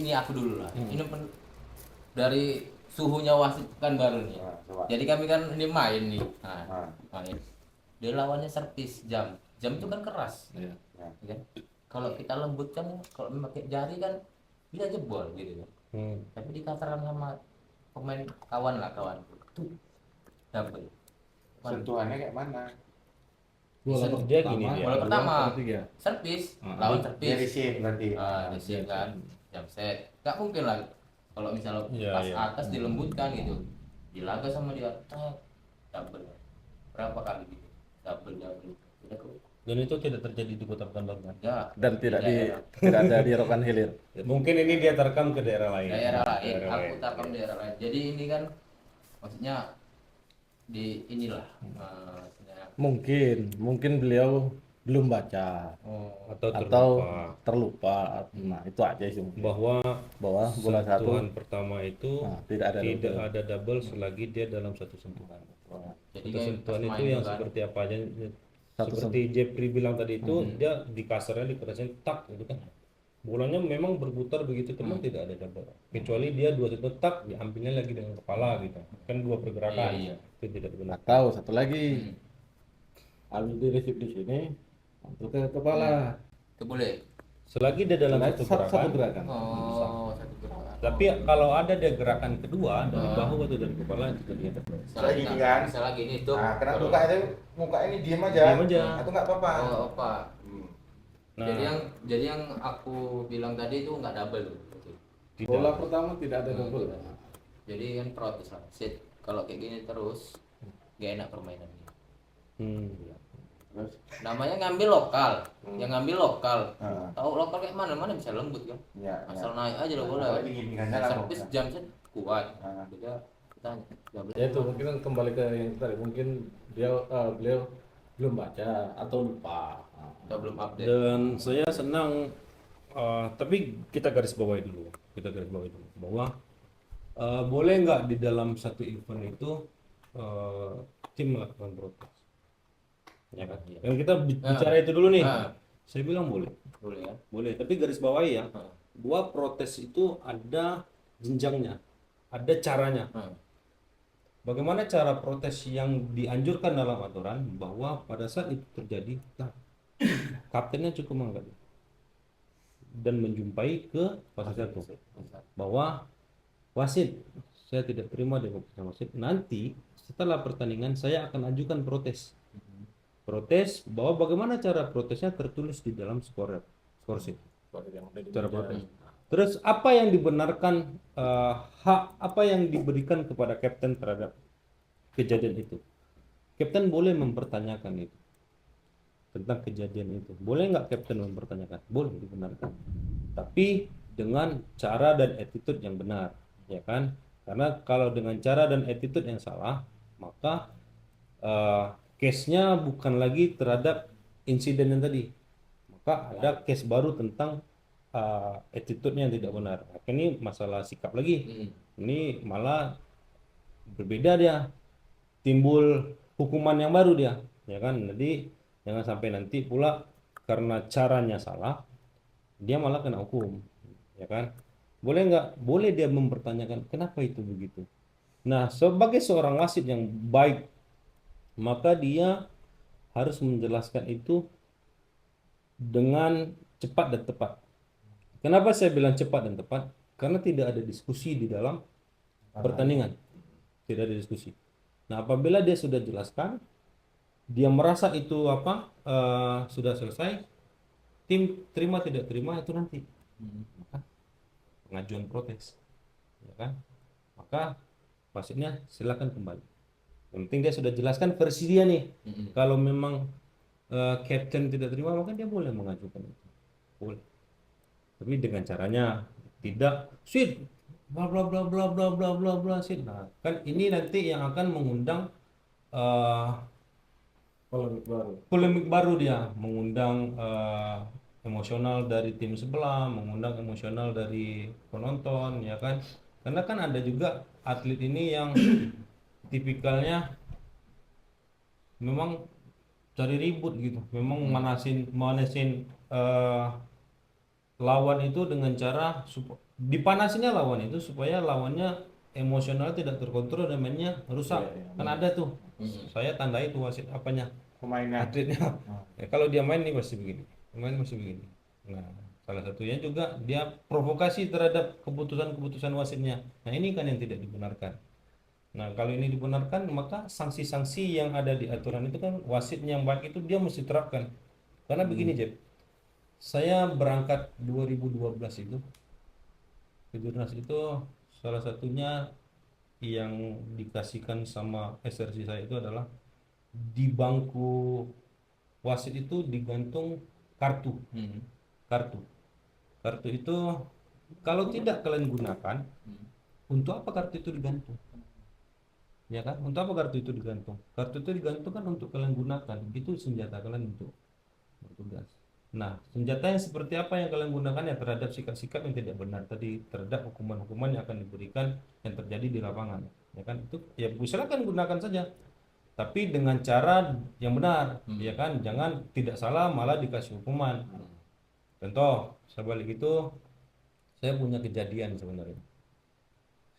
ini aku dulu lah. Ini dari suhunya wasit kan baru nih. Coba. Jadi kami kan ini main nih. Nah, Nah, main. Dia lawannya servis jam. Jam itu kan keras. Iya. ya. Ya kan? Kalau kita lembutkan, kalau memakai jari kan bisa jebol gitu kan. Tapi dikatakan sama pemain kawan lah kawan. Tuh double. Sentuhannya kayak mana? Bola Dia pertama, gini dia. Bola kedua, pertama ketiga. servis, Ah, lawan Dia servis. receive berarti. Receive kan, jam set. Gak mungkin lah kalau misalnya Iya, pas iya. atas dilembutkan gitu. Dilaga sama dia, double. Berapa kali gitu? Double. Udah kok. Dan itu tidak terjadi di Kota Pekanbaru kan? Ya, Dan tidak daerah. tidak ada di Rokan Hilir. Mungkin ini dia terekam ke daerah lain. Daerah lain, Daerah aku lain. takam daerah lain. Jadi ini kan maksudnya di inilah maksudnya, Mungkin beliau belum baca Atau atau terlupa terlupa. Nah, itu aja sih mungkin. bahwa Bahwa bola satu sentuhan pertama itu nah, tidak ada ada double selagi dia dalam satu sentuhan. jadi Satu kayak sentuhan pas itu main yang kan, seperti apa aja? Satu Seperti Jeffrey bilang tadi itu dia di kasarnya dikerasin tak gitu kan. Bolanya memang berputar begitu teman tidak ada double. Kecuali dia dua sentuh tak diambilnya lagi dengan kepala gitu. Kan dua pergerakan. Iya. Itu tidak benar. atau satu lagi habis di receive di sini untuk ke kepala. itu boleh. Selagi dia dalam satu Satu gerakan. gerakan. Satu gerakan. Tapi kalau ada dia gerakan kedua dari bahu atau dari kepala itu dia Misalnya Gini kan? Misalnya gini tuh. Nah, kena muka itu muka ini diam aja. Diam aja. Itu nggak apa-apa. Oh, apa? Nah, Jadi yang aku bilang tadi itu nggak double tuh. tidak. Bola pertama tidak ada double. Jadi kan protes lah. Sit, kalau kayak gini terus gak enak permainannya. Terus Namanya ngambil lokal, yang ngambil lokal. Heeh. Tahu lokal kayak mana bisa lembut kan? Ya, Asal ya. naik aja lah bola. Pokoknya dingin-dinginnya lah, Servis pokoknya. jam set kuat. Ah. Beda kita double. ya itu mungkin kan kembali ke yang tadi mungkin beliau belum baca atau lupa. Kita belum update. Dan saya senang, tapi kita garis bawahi dulu, bahwa boleh nggak di dalam satu event itu tim melakukan protes, ya kan? Yang kita bicara itu dulu nih, saya bilang boleh, Boleh ya. boleh. Tapi garis bawahi ya, bahwa protes itu ada jenjangnya, ada caranya. Bagaimana cara protes yang dianjurkan dalam aturan bahwa pada saat itu terjadi, kaptennya cukup mengangkat dan menjumpai ke wasit satu bahwa wasit, saya tidak terima dengan keputusan wasit. Nanti setelah pertandingan saya akan ajukan protes bahwa bagaimana cara protesnya tertulis di dalam skor sheet. Cara protes. Terus apa yang dibenarkan, hak apa yang diberikan kepada kapten terhadap kejadian itu. Kapten boleh mempertanyakan itu tentang kejadian itu. Boleh nggak kapten mempertanyakan? Boleh, dibenarkan. Tapi dengan cara dan attitude yang benar, ya kan? Karena kalau dengan cara dan attitude yang salah, maka case-nya bukan lagi terhadap insiden yang tadi. Maka ada case baru tentang attitude-nya yang tidak benar. Ini masalah sikap lagi. Ini malah berbeda dia. Timbul hukuman yang baru dia, ya kan? Jadi jangan sampai nanti pula karena caranya salah dia malah kena hukum, ya kan? Boleh nggak? Boleh dia mempertanyakan kenapa itu begitu. Nah, sebagai seorang wasit yang baik, maka dia harus menjelaskan itu dengan cepat dan tepat. Kenapa saya bilang cepat dan tepat? Karena tidak ada diskusi di dalam pertandingan. Tidak ada diskusi. Nah, apabila dia sudah jelaskan, dia merasa itu sudah selesai, tim terima tidak terima itu nanti. Maka pengajuan protes, ya kan? Maka wasitnya silakan kembali. Yang penting dia sudah jelaskan versi dia nih. Kalau memang kapten tidak terima, maka dia boleh mengajukan itu. Boleh. Tapi dengan caranya tidak sit bla bla bla bla bla bla bla bla sit. Nah, kan ini nanti yang akan mengundang polemik baru dia, mengundang emosional dari tim sebelah, mengundang emosional dari penonton, ya kan? Karena kan ada juga atlet ini yang tipikalnya memang cari ribut gitu, memang manasin lawan itu dengan cara dipanasinya lawan itu supaya lawannya emosional tidak terkontrol dan mainnya rusak. Kan ada tuh. Saya tandai tuh wasit apanya Pemainnya. atletnya. Ya, kalau dia main nih pasti begini. Main pasti begini. Nah, salah satunya juga dia provokasi terhadap keputusan-keputusan wasitnya. Nah, ini kan yang tidak dibenarkan. Nah, kalau ini dibenarkan, maka sanksi-sanksi yang ada di aturan itu kan wasit yang baik itu dia mesti terapkan. Karena begini, Jeb. Saya berangkat 2012 itu, kejurnas itu salah satunya yang dikasihkan sama SRC saya itu adalah di bangku wasit itu digantung kartu. Kartu. Kartu itu kalau tidak kalian gunakan, untuk apa kartu itu digantung? Ya kan? Untuk apa kartu itu digantung? Kartu itu digantung kan untuk kalian gunakan. Itu senjata kalian untuk bertugas. Nah, senjata yang seperti apa yang kalian gunakan ya terhadap sikap-sikap yang tidak benar tadi, terhadap hukuman-hukuman yang akan diberikan yang terjadi di lapangan. Ya kan? Itu ya silakan gunakan saja. Tapi dengan cara yang benar, ya kan? Jangan tidak salah malah dikasih hukuman. Contoh, sebalik itu saya punya kejadian sebenarnya.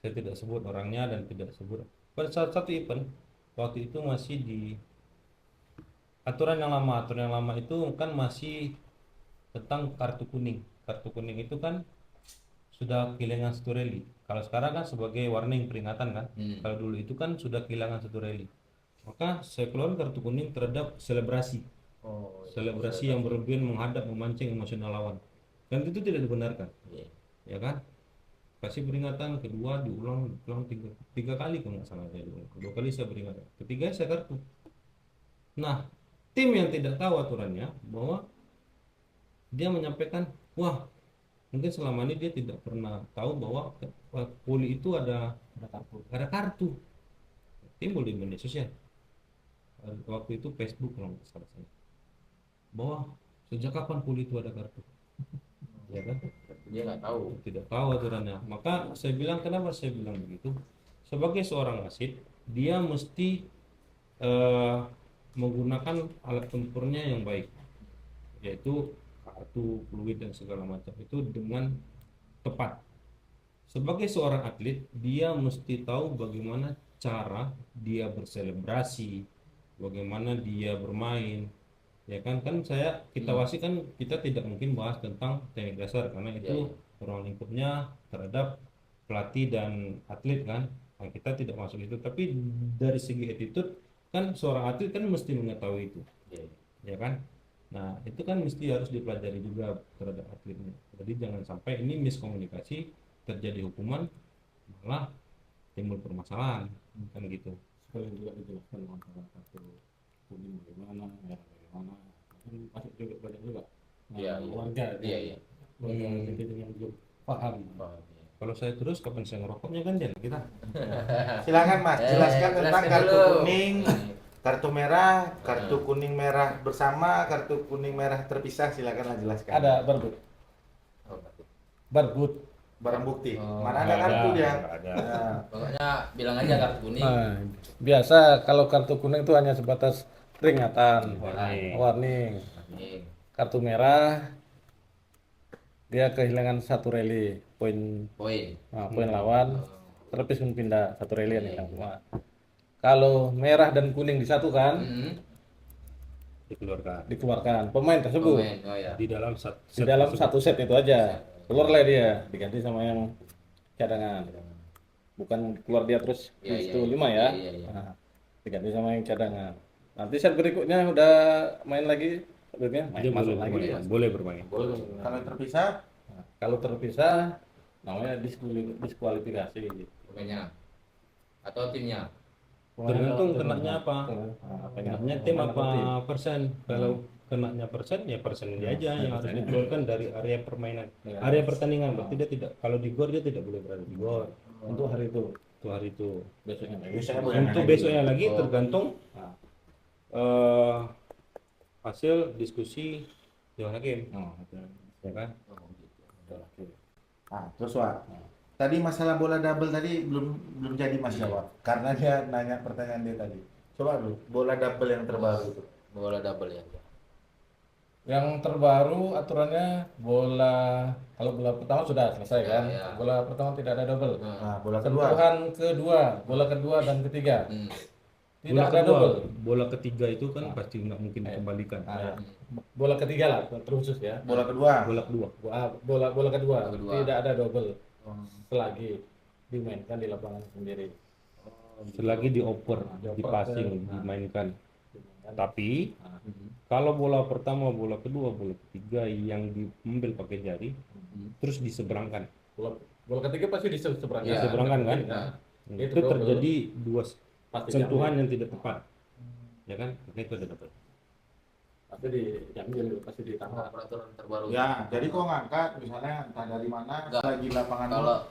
Saya tidak sebut orangnya dan tidak sebut. Pada saat satu event, waktu itu masih di aturan yang lama. Aturan yang lama itu kan masih tentang kartu kuning. Kartu kuning itu kan sudah kehilangan satu rally. Kalau sekarang kan sebagai warning peringatan kan. Kalau dulu itu kan sudah kehilangan satu rally. Maka saya keluar kartu kuning terhadap selebrasi. Selebrasi yang berlebihan menghadap memancing emosional lawan. Dan itu tidak dibenarkan. Ya kan? Kasih peringatan kedua diulang tiga kali kalau nggak salah saya diulang. Dua kali saya peringatan. Ketiga saya kartu. Nah, tim yang tidak tahu aturannya bahwa dia menyampaikan, wah mungkin selama ini dia tidak pernah tahu bahwa poli itu ada kartu. Timbul di media sosial. Waktu itu Facebook kalau nggak salah saya. Bahwa sejak kapan poli itu ada kartu? Ya kan? Dia nggak tahu. Tidak tahu aturannya. Maka saya bilang, kenapa saya bilang begitu? Sebagai seorang wasit, dia mesti menggunakan alat tempurnya yang baik, yaitu kartu, fluid dan segala macam itu dengan tepat. Sebagai seorang atlet, dia mesti tahu bagaimana cara dia berselebrasi, bagaimana dia bermain. Ya kan kita wasit kan kita tidak mungkin bahas tentang teknik dasar karena itu ruang lingkupnya terhadap pelatih dan atlet kan. Nah, kita tidak masuk itu, tapi dari segi attitude kan seorang atlet kan mesti mengetahui itu. Ya kan? Nah, itu kan mesti harus dipelajari juga terhadap atletnya. Jadi jangan sampai ini miskomunikasi, terjadi hukuman malah timbul permasalahan kan gitu. Sekalian juga dijelaskan masalah kartu kuning bagaimana, merah bagaimana, kan masih juga banyak juga warga yang belum paham. Kalau saya terus kapan saya ngerokoknya kan dia kita. Silakan Mas, jelaskan tentang jelaskan kartu dulu. kuning, kartu merah, kartu kuning merah bersama, kartu kuning merah terpisah. Silakanlah jelaskan. Ada berbut, Barang bukti. Oh, Mana ada kartu dia? Ada. Nah, Pokoknya bilang aja kartu kuning. Nah, biasa kalau kartu kuning itu hanya sebatas peringatan, warning. Kuning. Kartu merah dia kehilangan satu rally, poin Poin. lawan, terlebih pindah satu rally yang hilang semua. Kalau merah dan kuning disatukan, dikeluarkan pemain tersebut Pemain. Oh ya. Di dalam di dalam satu set itu aja. Keluarlah dia, diganti sama yang cadangan. Bukan keluar dia terus itu 5 ya. Iya. Nah, diganti sama yang cadangan. Nanti set berikutnya udah main lagi, main Dia masuk lagi. boleh bermain. kalau terpisah, Nah, kalau terpisah namanya diskualifikasi. Pemainnya. Atau timnya. Tergantung kenanya apa. Kenanya tim apa Penalti. persen. Kalau kenanya persen ya persen dia aja yang harus dikeluarkan dari area permainan, Ya. area pertandingan. Berarti dia tidak, kalau di gor dia tidak boleh berada di gor Untuk hari itu, untuk hari itu. besoknya lagi. Besoknya boleh. Untuk besoknya lagi Oh. tergantung Nah, hasil diskusi dewan hakim, itu ya kan? udah lagi. nah, terus Wak. Tadi masalah bola double tadi belum jadi Mas jawab. Karena dia nanya pertanyaan dia tadi. Coba dulu, bola double yang terbaru itu. Bola double ya. Yang terbaru aturannya kalau bola pertama sudah selesai Ya, kan? ya. Bola pertama tidak ada double. Nah, bola kedua. Sentuhan kedua, bola kedua dan ketiga Hmm. tidak Bola ada kedua, double. bola ketiga itu kan pasti nggak mungkin dikembalikan. Nah, bola ketiga lah terusus ya. Bola kedua. Bola kedua. Bola kedua Bola kedua. tidak ada double selagi dimainkan di lapangan sendiri. Selagi dioper, Dioper dipasing, ke- dimainkan. Dimainkan. Tapi Nah, kalau bola pertama, bola kedua, bola ketiga yang diambil pakai jari, terus diseberangkan. bola ketiga pasti diseberangkan. Iya. Diseberangkan kan? Nah, Itu terjadi dua pasti sentuhan diambil. yang tidak tepat. Ya kan? Maka itu ada dapat. Pasti diambil, pasti ditangkap. Peraturan terbaru. Ya, jadi kok ngangkat misalnya entah dari mana Enggak. lagi lapangan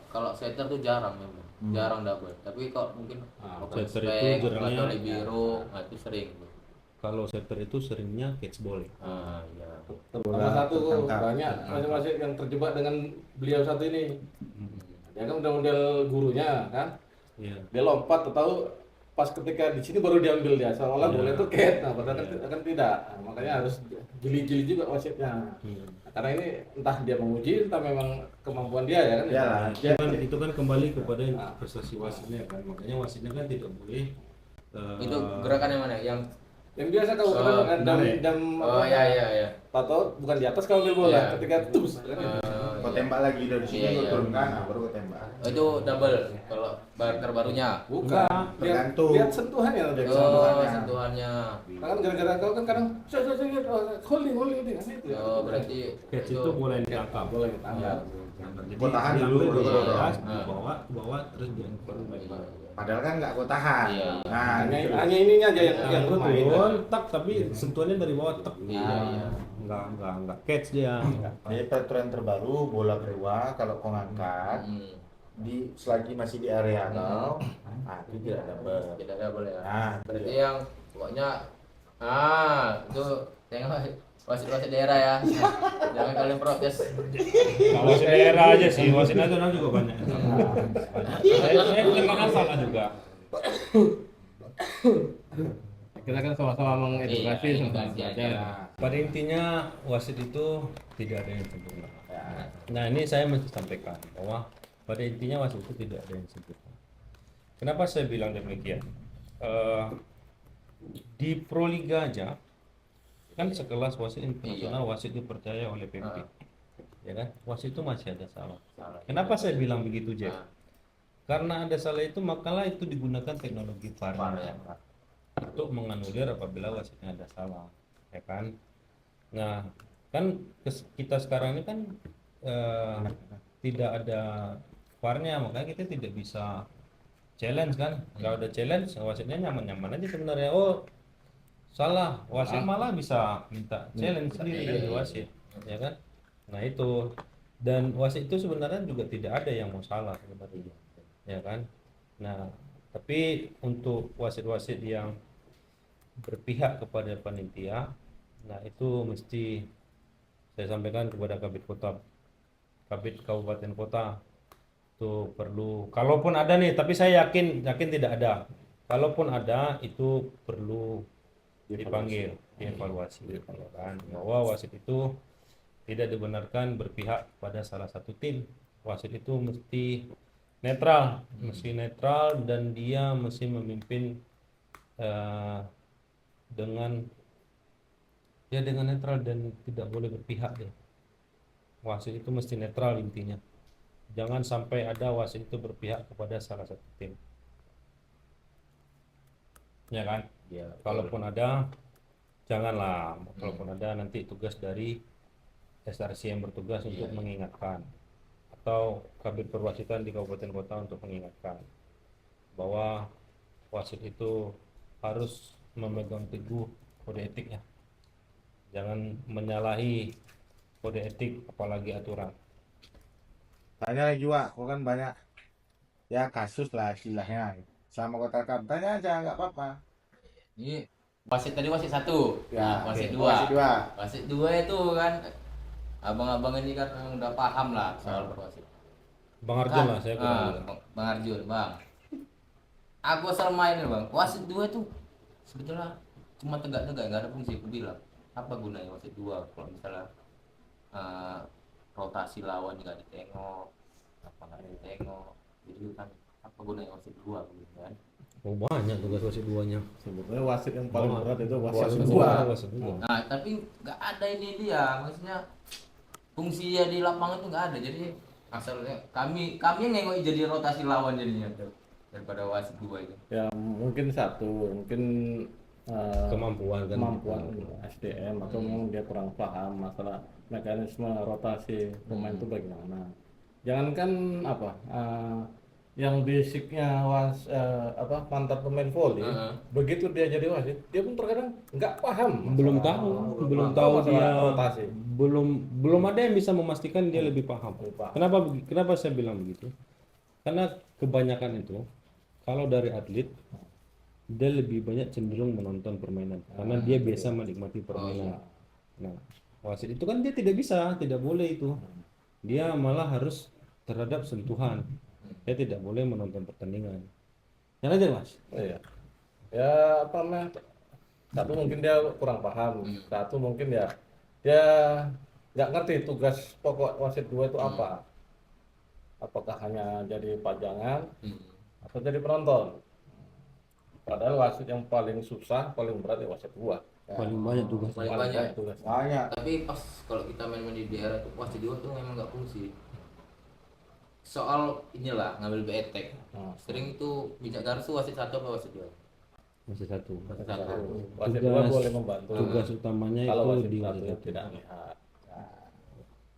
Kalau setter tuh jarang memang. Jarang double. Tapi kok mungkin open setter spek itu jarangnya- atau libero, nah itu sering. Kalau setter itu seringnya catch ball. Ah, iya. Tambah satu tertangkap. banyak masing-masing yang terjebak dengan beliau satu ini. Dia kan udah model gurunya kan. Iya. Dia lompat tahu pas ketika di sini baru diambil dia seolah-olah Iya. bola itu catch. Nah, padahal kan tidak. Nah, makanya harus jeli-jeli juga wasitnya. Nah, karena ini entah dia menguji entah memang kemampuan dia ya kan. Ya lah. Itu kan kembali kepada investasi wasitnya kan. Makanya wasitnya kan tidak boleh Itu gerakan yang mana? Yang biasa kau Oh, katakan jam Oh iya iya. tato bukan di atas kau ambil bola Iya. ketika tus kan. Kau tembak lagi dari sini, Iya, kau iya. turunkan, nah, baru kau tembak. Oh, itu double kalau terbarunya. Bukan, lihat, tergantung. lihat sentuhannya nanti. Oh, sentuhannya. Kan gara-gara kau kan kadang holding kan itu. ya. Oh, berarti catch itu bola yang ditangkap. Bola yang ditangkap. Jadi Kau tahan diambil dulu, dari baru kau atas, dorong. dibawa terus diangkat. Padahal kan nggak kau tahan. Iya. Nah, Hanya, gitu. hanya ininya aja yang Yang bermain. turun, tak tapi sentuhannya dari bawah tak. Iya, iya. Enggak catch dia. Jadi peraturan terbaru bola kedua kalau kau ngangkat di selagi masih di area kau, itu tidak dapat. Tidak double ya. Nah, Berarti iya. yang pokoknya itu tengok wasit-wasit daerah ya. Jangan kalian protes. Kalau wasit daerah aja sih, wasit nasional juga banyak. Saya kadang salah juga. Kita kan sama-sama mengedukasi Iya, sama edukasi saja. aja. Pada intinya wasit itu tidak ada yang sempurna. Nah ini saya mesti sampaikan bahwa pada intinya wasit itu tidak ada yang sempurna. Kenapa saya bilang demikian? Di Proliga aja kan sekelas wasit internasional, wasit dipercaya oleh PMP, ya kan? Wasit itu masih ada salah. Kenapa saya bilang begitu, Jeff? Karena ada salah itu, makalah itu digunakan teknologi VAR ya, untuk menganulir apabila wasitnya ada salah, ya kan? Nah, kan kita sekarang ini kan tidak ada VAR-nya, makanya kita tidak bisa challenge kan? Kalau ada challenge, wasitnya nyaman-nyaman aja sebenarnya. Oh, salah, wasit malah bisa minta challenge sendiri dari wasit, ya kan? Nah itu, dan wasit itu sebenarnya juga tidak ada yang mau salah sebenarnya, ya kan? Nah, tapi untuk wasit-wasit yang berpihak kepada panitia, nah itu mesti saya sampaikan kepada kabit kota, kabit kabupaten kota, itu perlu, kalaupun ada nih, tapi saya yakin tidak ada. Kalaupun ada, itu perlu dipanggil, dievaluasi, ya kan? Bahwa wasit itu tidak dibenarkan berpihak pada salah satu tim. Wasit itu mesti netral, dan dia mesti memimpin dengan netral dan tidak boleh berpihak dia. Wasit itu mesti netral intinya. Jangan sampai ada wasit itu berpihak kepada salah satu tim. Ya kan? Iya. Kalaupun ada, janganlah. Kalaupun ada, nanti tugas dari SRC yang bertugas untuk mengingatkan, atau kabit perwasitan di kabupaten kota untuk mengingatkan bahwa wasit itu harus memegang teguh kode etiknya. Jangan menyalahi kode etik, apalagi aturan. Tanya lagi Wak, kau kan banyak ya kasus lah istilahnya. Selama kau terkam, tanya aja nggak apa-apa. Ini wasit tadi wasit satu, Ya, wasit oke. dua. Wasit dua. Wasit dua itu kan abang-abang ini kan udah paham lah soal berwasit. Bang Arjun lah, saya kurang bilang. Bang Arjun, Bang. Aku asal main nih, Bang. Wasit dua itu sebetulnya cuma tegak-tegak, nggak ada fungsi, aku bilang. apa gunanya wasit dua kalau misalnya eh, rotasi lawan nggak ditengok, apa nggak ditengok, jadi kan apa gunanya wasit dua gitu kan? Oh, banyak tugas wasit duanya. Sebetulnya wasit yang paling berat itu Wasit wasit dua. dua. Wasit dua. Nah tapi nggak ada ini dia, maksudnya fungsinya di lapangan itu nggak ada, jadi asalnya kami yang nengok jadi rotasi lawan jadinya daripada wasit dua itu. Ya mungkin satu, mungkin Kemampuan kan. kemampuan SDM atau memang dia kurang paham masalah mekanisme rotasi pemain itu bagaimana. Jangankan apa yang basicnya mantan pemain volley, begitu dia jadi wasit, dia pun terkadang nggak paham. Belum tahu masalah dia rotasi. belum ada yang bisa memastikan dia lebih paham. Lebih paham. Kenapa saya bilang begitu? Karena kebanyakan itu kalau dari atlet dia lebih banyak cenderung menonton permainan karena dia biasa menikmati permainan. Nah, wasit itu kan dia tidak boleh itu. Dia malah harus terhadap sentuhan. Dia tidak boleh menonton pertandingan. Yang aja Mas. Iya. Ya apa namanya? Satu mungkin dia kurang paham, satu mungkin dia nggak ngerti tugas pokok wasit dua itu apa. Apakah hanya jadi pajangan atau jadi penonton? Padahal wasit yang paling susah, paling berat ya wasit dua. Paling banyak tugas. Paling banyak. tugas. Banyak. Tapi pas kalau kita main-main di daerah tuh wasit dua tuh memang nggak fungsi. Soal inilah ngambil betek. Sering itu bijak garis tuh wasit satu apa wasit dua? Masih satu. Wasit satu. Wasit dua boleh membantu. Tugas utamanya Kalau itu wasit di satu wasit satu. tidak lihat.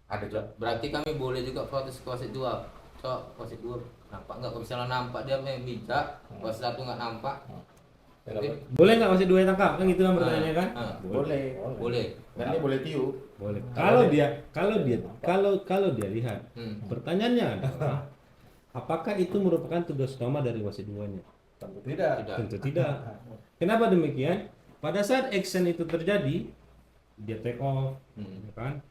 Ada juga. Berarti kami boleh juga protes ke wasit dua. So, wasit dua nampak nggak? Kalau misalnya nampak dia main bijak, wasit satu nggak nampak. Tapi Boleh nggak wasit dua yang tangkap? Kan gitu kan pertanyaannya kan? Boleh. boleh. Dan dia boleh tiup. Boleh. Kalau dia lihat, pertanyaannya adalah apakah itu merupakan tugas utama dari wasit duanya? Tentu tidak. Tidak. Tentu tidak. Kenapa demikian? Pada saat action itu terjadi, dia take off, ya kan?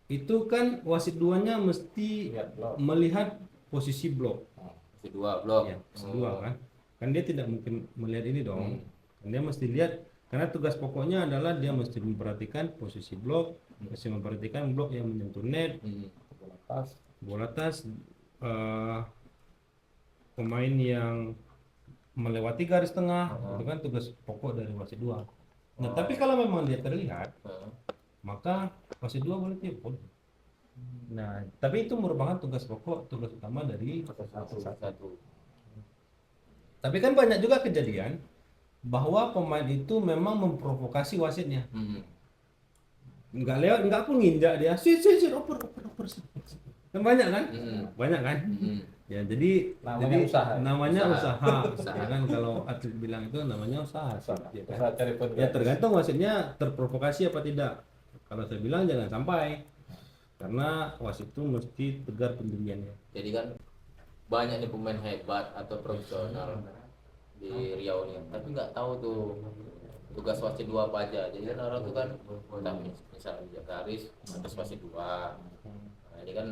Itu kan wasit duanya mesti Lihat blok. melihat posisi blok. Wasit dua blok. Ya, kedua kan. Kan dia tidak mungkin melihat ini dong. Kan dia mesti lihat karena tugas pokoknya adalah dia mesti memperhatikan posisi blok, mesti memperhatikan blok yang menyentuh net, bola atas, pemain yang melewati garis tengah, itu kan tugas pokok dari wasit dua. Nah, tapi kalau memang dia terlihat, maka wasit dua boleh tiup. Nah, tapi itu merupakan tugas pokok, tugas utama dari Satu. Tapi kan banyak juga kejadian bahwa pemain itu memang memprovokasi wasitnya. Nggak pun nginjak dia. Oper. Kan banyak kan? Banyak kan? Ya, jadi namanya usaha. Ya kan kalau atlet bilang itu namanya usaha. Ya, kan? Ya tergantung wasitnya terprovokasi apa tidak. Kalau saya bilang jangan sampai. Karena wasit itu mesti tegar pendiriannya. Jadi kan banyak nih pemain hebat atau profesional di Riau nih, tapi nggak tahu tuh tugas wasit dua apa aja. Jadi kan orang tuh kan misalnya bijak garis atas wasit dua. Nah, ini kan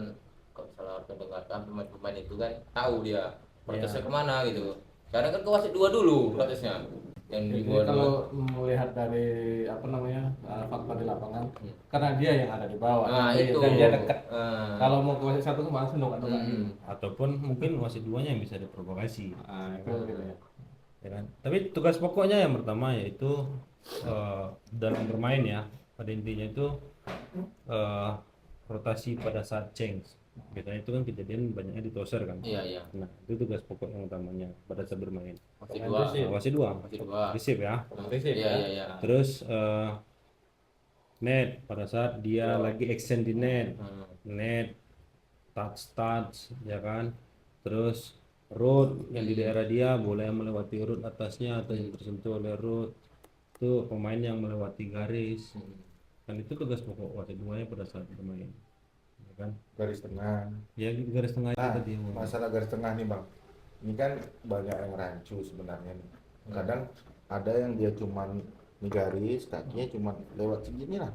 kalau misalnya mendengarkan pemain-pemain itu kan tahu dia protesnya kemana gitu. Karena kan ke wasit dua dulu protesnya. Yang di Jadi bawah kalau melihat dari fakta di lapangan, karena dia yang ada di bawah, nah, itu. dan dia dekat. Kalau mau ke wasit satu malah nunggu. Ataupun mungkin wasit duanya yang bisa diprovokasi. Itu gitu ya. Ya kan? Tapi tugas pokoknya yang pertama yaitu dalam bermain ya, pada intinya itu rotasi pada saat change. Biasanya itu kan kejadian banyaknya di toser kan. Iya. Nah, itu tugas pokok yang utamanya pada saat bermain. Wasit dua. Wasit dua. Receive ya. Iya. Terus net pada saat dia lagi action di net. Net touch ya kan. Terus road yang di daerah dia boleh melewati road atasnya atau yang tersentuh oleh road. Itu pemain yang melewati garis. Kan itu tugas pokok wasit duanya pada saat bermain. Kan? Garis tengah. Ya garis tengah itu tadi. Masalah garis tengah nih bang, ini kan banyak yang rancu sebenarnya nih. Kadang ada yang dia cuman di garis kakinya cuman lewat segini lah.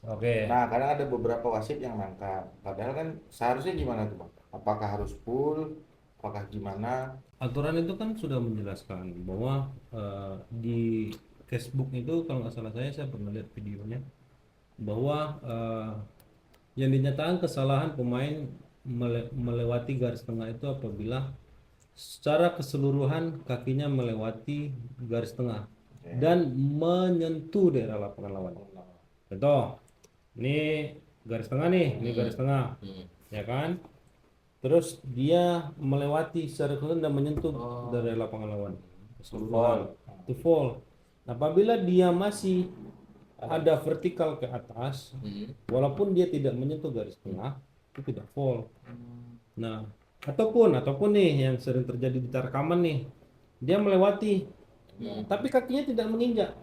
Oke. Nah kadang ada beberapa wasit yang nangkap. Padahal kan seharusnya gimana tuh bang? Apakah harus full? Apakah gimana? Aturan itu kan sudah menjelaskan bahwa di Facebook itu kalau nggak salah saya pernah lihat videonya bahwa yang dinyatakan kesalahan pemain melewati garis tengah itu apabila secara keseluruhan kakinya melewati garis tengah dan menyentuh daerah lapangan lawan. Contoh, ini garis tengah nih, ini garis tengah, ya kan? Terus dia melewati secara keseluruhan dan menyentuh daerah lapangan lawan keseluruhan, itu foul. Apabila dia masih ada vertikal ke atas, walaupun dia tidak menyentuh garis tengah, itu tidak foul. Nah, ataupun nih yang sering terjadi di rekaman nih, dia melewati, tapi kakinya tidak menginjak.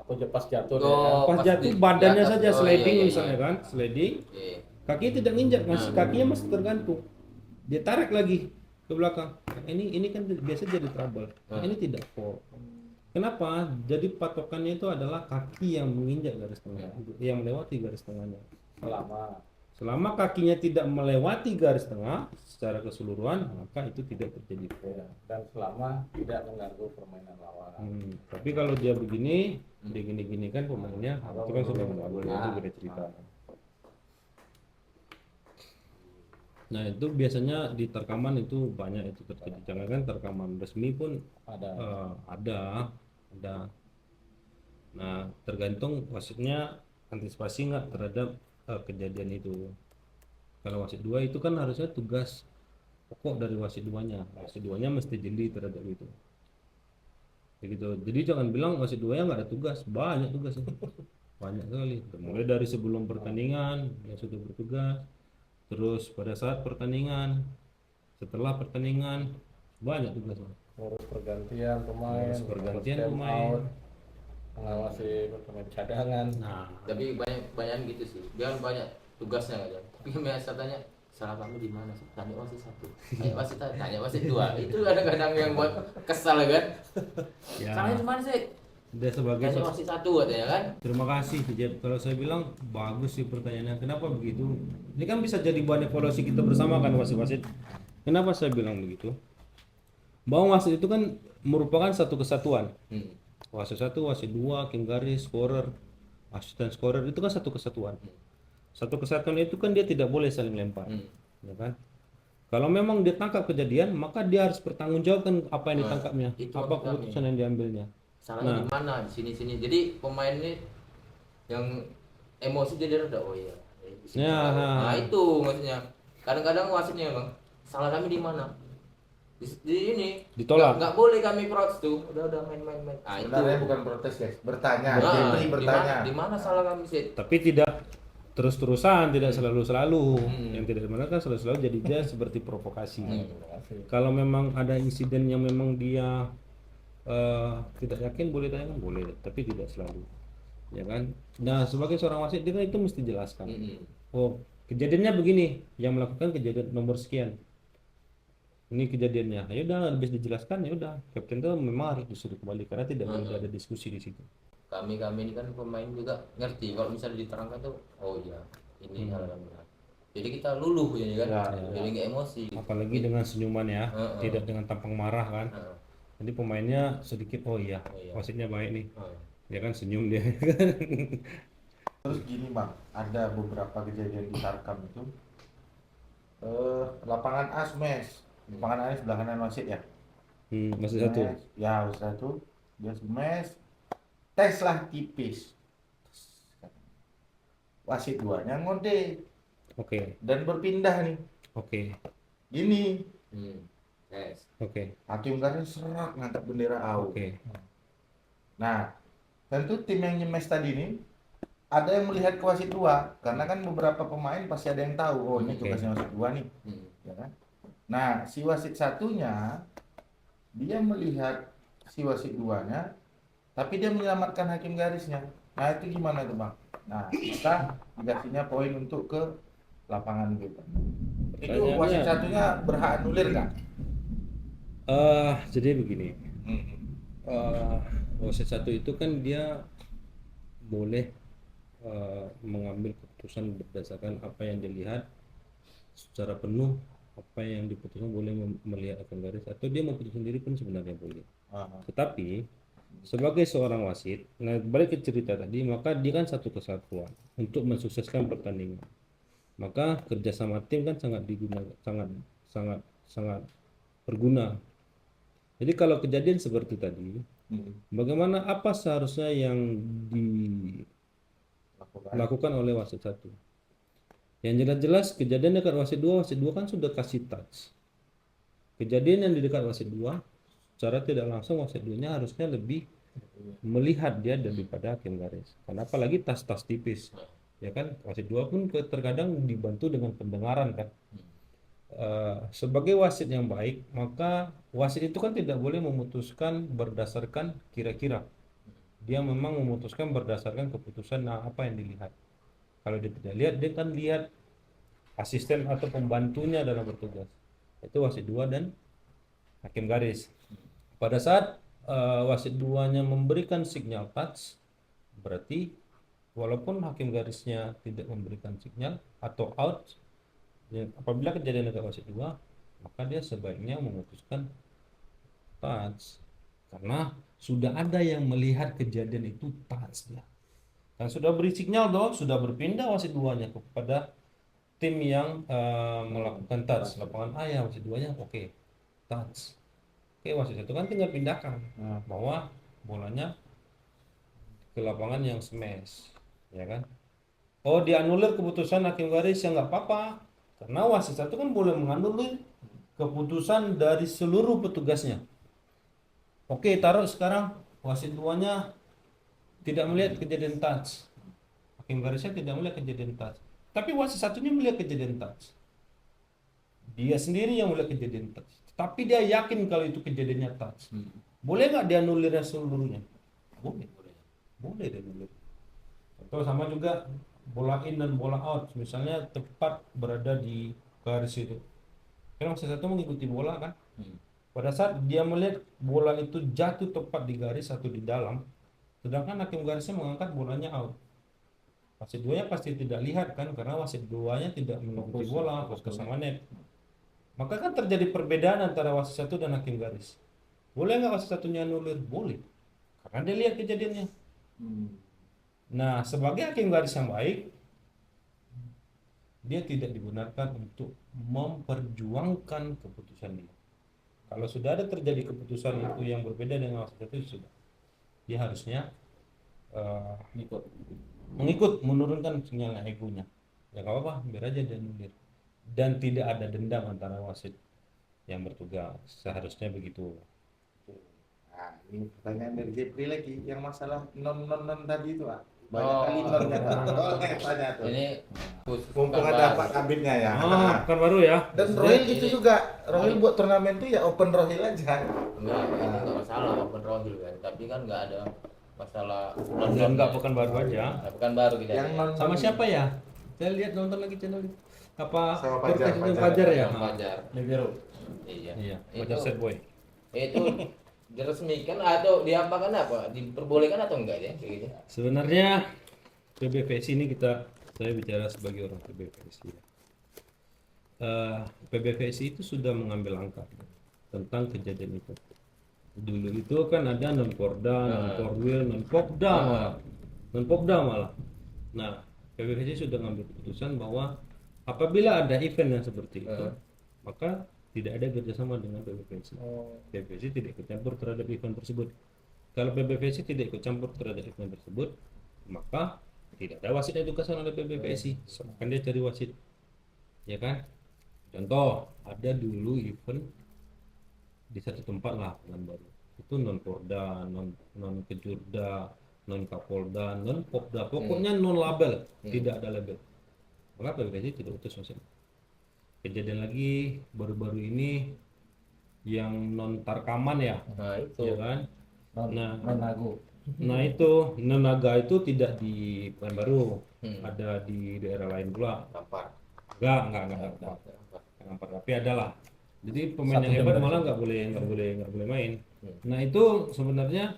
Atau pas jatuh dia kan. Pas pas jatuh di badannya atas. saja Oh, sliding iya. misalnya kan, sliding, Iya. kakinya tidak menginjak, kakinya masih tergantung. Dia tarik lagi ke belakang. Nah, ini kan biasa jadi trouble. Nah, ini tidak foul. Kenapa? Jadi patokannya itu adalah kaki yang menginjak garis tengah, yang melewati garis tengahnya. Selama kakinya tidak melewati garis tengah secara keseluruhan, maka itu tidak terjadi foul. Ya, dan selama tidak mengganggu permainan lawan. Tapi kalau dia begini, dia gini-gini kan pemainnya, itu kan sudah mengganggu, itu beda cerita. Nah itu biasanya di rekaman itu banyak itu terjadi. Jangan kan rekaman resmi pun ada. Nah tergantung wasitnya antisipasi nggak terhadap kejadian itu. Kalau wasit 2 itu kan harusnya tugas pokok dari wasit 2-nya. Wasit 2-nya mesti jeli terhadap itu. Begitu. Jadi jangan bilang wasit 2-nya nggak ada tugas, banyak tugasnya. Banyak sekali. Mulai dari sebelum pertandingan yang sudah bertugas, terus pada saat pertandingan, setelah pertandingan, banyak tugasnya. Ngurus pergantian pemain, Ngurus pergantian ngurus time pemain. out, mengawasi pemain cadangan. Nah, Tapi banyak gitu sih. Dia kan banyak tugasnya kan. Tapi biasa tanya salah kamu di mana sih? Tanya wasit 1. Tanya wasit 2. Itu kadang-kadang yang buat kesal kan. ya Salahnya di mana sih? dia sebagai Tanya wasit 1 katanya kan. terima kasih Jeb. Kalau saya bilang bagus sih pertanyaannya. Kenapa begitu? Ini kan bisa jadi bahan evaluasi kita bersama kan wasit-wasit. Kenapa saya bilang begitu? Bahwa wasit itu kan merupakan satu kesatuan. Wasit 1, wasit 2, hakim garis, scorer, asisten scorer itu kan satu kesatuan. Satu kesatuan itu kan dia tidak boleh saling lempar, ya kan? Kalau memang dia tangkap kejadian, maka dia harus bertanggungjawabkan apa yang ditangkapnya, itu apa maksud keputusan yang diambilnya. Salahnya di mana? Di sini. Jadi pemain ini yang emosi dia udah oh iya. Di sini Ya, salah. Nah, itu maksudnya. Kadang-kadang wasitnya Bang, salah kami di mana? Di ini Ditolak. nggak boleh kami protes tuh. Udah main. Ah, itu. Sebenarnya bukan protes guys, bertanya. Nah, Jeffrey bertanya. di mana salah kami sih? Tapi tidak terus-terusan, tidak selalu-selalu. Yang tidak dibenarkan selalu-selalu jadi dia seperti provokasi. Kalau memang ada insiden yang memang dia tidak yakin boleh tanyakan boleh, tapi tidak selalu, ya kan? Nah sebagai seorang wasit dia kan itu mesti jelaskan. Oh kejadiannya begini, yang melakukan kejadian nomor sekian. Ini kejadiannya, ya udah habis dijelaskan ya udah, kapten itu memang harus disuruh kembali karena tidak boleh ada diskusi di situ. Kami ini kan pemain juga ngerti kalau misalnya diterangkan tuh oh iya ini salah kami. Jadi kita luluh ya kan, jadi nggak emosi. Apalagi dengan senyuman ya, tidak dengan tampang marah kan. Jadi pemainnya sedikit oh iya, wasitnya baik nih, ya kan senyum dia. Terus gini bang, ada beberapa kejadian di Tarkam itu lapangan Asmes, lapangan A sebelah kanan wasit ya. Masih satu. Ya wasit 1, dia smash, tes lah tipis. Wasit 2-nya ngode Oke. dan berpindah nih. Oke. Gini, Yes. Oke. hakim garis serak ngangkat bendera out. Oke. Nah, tentu tim yang nyemes tadi ini ada yang melihat ke wasit 2 karena kan beberapa pemain pasti ada yang tahu oh ini tugasnya wasit 2 nih, ya kan? Nah, si wasit 1-nya dia melihat si wasit 2-nya tapi dia menyelamatkan hakim garisnya. Nah, itu gimana tuh, Bang? Nah, kita dikasihnya poin untuk ke lapangan gitu. Itu wasit 1-nya berhak anulir nggak? Jadi begini. Wasit 1 itu kan dia boleh mengambil keputusan berdasarkan apa yang dilihat secara penuh, apa yang diputuskan boleh melihat akan garis atau dia mau putus sendiri pun sebenarnya boleh. Tetapi sebagai seorang wasit, nah balik ke cerita tadi, maka dia kan satu kesatuan untuk mensukseskan pertandingan. Maka kerjasama tim kan sangat digunakan, sangat sangat sangat berguna. Jadi kalau kejadian seperti tadi, bagaimana apa seharusnya yang dilakukan oleh wasit satu? Yang jelas-jelas kejadian dekat wasit dua kan sudah kasih touch. Kejadian yang di dekat wasit 2, secara tidak langsung wasit 2-nya harusnya lebih melihat dia daripada hakim garis. Karena apalagi tas-tas tipis, ya kan, wasit 2 pun terkadang dibantu dengan pendengaran kan. Sebagai wasit yang baik, maka wasit itu kan tidak boleh memutuskan berdasarkan kira-kira. Dia memang memutuskan berdasarkan keputusan apa yang dilihat. Kalau dia tidak lihat, dia kan lihat asisten atau pembantunya dalam bertugas. Itu wasit 2 dan hakim garis. Pada saat wasit 2-nya memberikan sinyal touch, berarti walaupun hakim garisnya tidak memberikan sinyal atau out, ya, apabila kejadian dekat wasit 2, maka dia sebaiknya memutuskan touch. Karena sudah ada yang melihat kejadian itu touch dia. Dan sudah beri sinyal dong, sudah berpindah wasit 2-nya kepada tim yang melakukan touch. Lapangan A ya wasit 2-nya oke, touch. Oke, wasit 1 kan tinggal pindahkan bahwa bolanya ke lapangan yang smash, ya kan? Oh, dianulir keputusan hakim garis, ya nggak apa-apa. Karena wasit 1 kan boleh menganulir keputusan dari seluruh petugasnya. Oke, taruh sekarang wasit 2-nya tidak melihat kejadian touch, hakim garisnya tidak melihat kejadian touch, tapi wasit 1-nya melihat kejadian touch. Dia sendiri yang melihat kejadian touch, tapi dia yakin kalau itu kejadiannya touch. Boleh nggak dia nulirnya seluruhnya? Boleh dia nulir. Atau sama juga bola in dan bola out, misalnya tepat berada di garis itu, kan wasit 1 mengikuti bola kan. Pada saat dia melihat bola itu jatuh tepat di garis atau di dalam, sedangkan hakim garisnya mengangkat bolanya out, wasit 2-nya pasti tidak lihat kan, karena wasit 2-nya tidak mengikuti bola, fokus sama net. Maka kan terjadi perbedaan antara wasit 1 dan hakim garis. Boleh nggak wasit 1-nya nulir? Boleh, karena dia lihat kejadiannya. Nah, sebagai hakim garis yang baik, dia tidak dibenarkan untuk memperjuangkan keputusan dia. Kalau sudah ada terjadi keputusan itu yang berbeda dengan wasit 1, sudah, dia harusnya mengikut, menurunkan sinyal egonya. Ya nggak apa-apa, biar aja dia nulir. Dan tidak ada dendam antara wasit yang bertugas, seharusnya begitu. Nah, ini pertanyaan dari Jepri lagi, yang masalah non tadi itu, Pak. Banyak Oh. kali nonnya. Boleh tanya tuh. Ini Mumpung ada Pak Kabinnya ya. Kan baru ya. Dan Rohil gitu juga. Rohil buat turnamen tuh ya open Rohil aja. enggak, ini enggak masalah open rohil kan, tapi kan enggak ada masalah Enggak, bukan baru aja. Nah, bukan baru kita. Yang non Sama siapa ya? Saya lihat nonton lagi channel itu. Apa? Sama Fajar, Fajar, Fajar. ya? Yang Fajar. Libero. Iya. Iya, Itu- Fajar Set Boy. Itu diresmikan atau diapakan apa? Diperbolehkan atau enggak ya? Kayak gitu. Sebenarnya PBVSI ini saya bicara sebagai orang PBVSI. PBVSI itu sudah mengambil langkah tentang kejadian itu. Dulu itu kan ada non-porda, non-porwil, non-popda malah. Nah, PBVSI sudah mengambil keputusan bahwa apabila ada event yang seperti itu, maka tidak ada kerjasama dengan PBVSI. PBVSI tidak ikut campur terhadap event tersebut. Kalau PBVSI tidak ikut campur terhadap event tersebut, maka tidak ada wasit yang ditugaskan oleh PBVSI. Akan dia cari wasit, ya kan? Contoh, ada dulu event di satu tempat lah, Pekanbaru. Itu non Porda, non Kejurda, non Kapolda, non Popda, pokoknya non label, tidak ada label. Maka PBVSI tidak utus wasit. Kejadian lagi baru-baru ini yang non Tarkaman ya, Nah, itu. ya kan? Nago. Nah itu Nenaga itu tidak di Pekanbaru, ada di daerah lain pula. Kampar. Enggak. Ngampar, tapi ada lah. Jadi pemain yang hebat malah nggak boleh main. Nah itu sebenarnya